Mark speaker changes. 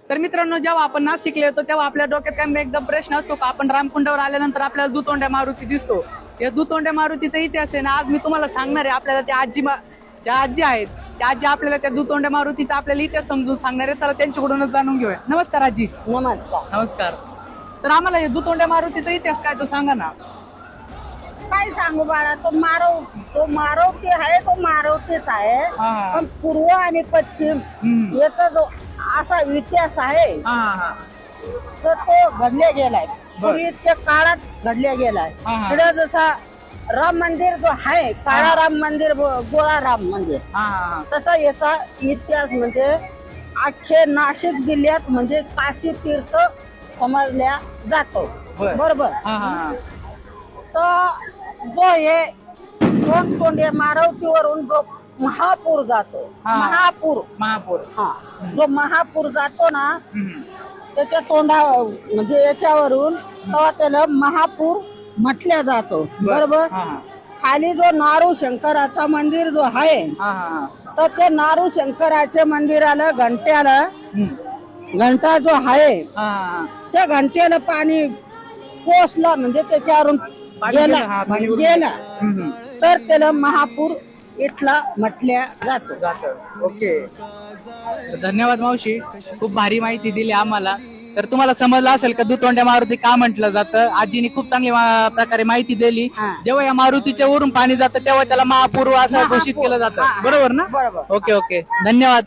Speaker 1: तर मित्रांनो, जेव्हा आपण नाशिकला येतो तेव्हा आपल्या डोक्यात काय एकदम प्रश्न असतो का आपण रामकुंडावर आल्यानंतर आपल्याला दुतोंड्या मारुती दिसतो. या दुतोंड्या मारुतीचा इतिहास आहे ना, आज मी तुम्हाला सांगणार आहे. आपल्याला त्या ज्या आजी आहेत त्या आजी आपल्याला त्या दुतोंड्या मारुतीचा आपल्याला इतिहास समजून सांगणार आहे. चला त्यांच्याकडूनच जाणून घेऊया. नमस्कार आजी.
Speaker 2: नमस्कार.
Speaker 1: नमस्कार. तर आम्हाला हे दुतोंड्या मारुतीचा इतिहास काय तो सांगा ना.
Speaker 2: काय सांगू बाळा, तो मारवती आहे, तो मारवतीच आहे.
Speaker 1: हा.
Speaker 2: पण पूर्व आणि पश्चिम याचा जो असा इतिहास आहे
Speaker 1: हा.
Speaker 2: तर तो घडल्या गेलाय. पूर्वीच्या काळात घडल्या गेलाय.
Speaker 1: हा.
Speaker 2: पुढे जसा राम मंदिर जो आहे, काळा राम मंदिर, गोळा राम मंदिर,
Speaker 1: हा.
Speaker 2: तसा याचा इतिहास म्हणजे अख्खे नाशिक जिल्ह्यात म्हणजे काशी तीर्थ समजल्या जातो. बरोबर.
Speaker 1: हा.
Speaker 2: तर जो हे दोन तोंडे मारवतीवरून जो महापूर जातो,
Speaker 1: हा.
Speaker 2: महापूर हा, जो महापूर जातो ना त्याच्या तोंडा म्हणजे याच्यावरून तेव्हा त्याला महापूर म्हटल्या जातो. बरोबर. खाली जो नारू शंकराचा मंदिर जो आहे तर त्या नारू शंकराच्या मंदिराला घंटा जो आहे त्या घंटेला पाणी पोचला म्हणजे त्याच्यावरून गेला तर त्याला महापूर इथला म्हटल्या जातो.
Speaker 1: ओके. धन्यवाद मावशी, खूप भारी माहिती दिली आम्हाला. तर तुम्हाला समजलं असेल का दुतोंड्या मारुती का म्हटलं जातं. आजीने खूप चांगली प्रकारे माहिती दिली. जेव्हा या मारुतीच्या वरून पाणी जातं तेव्हा त्याला महापूर असं घोषित केलं जातं. बरोबर ना.
Speaker 2: बरोबर.
Speaker 1: ओके. धन्यवाद.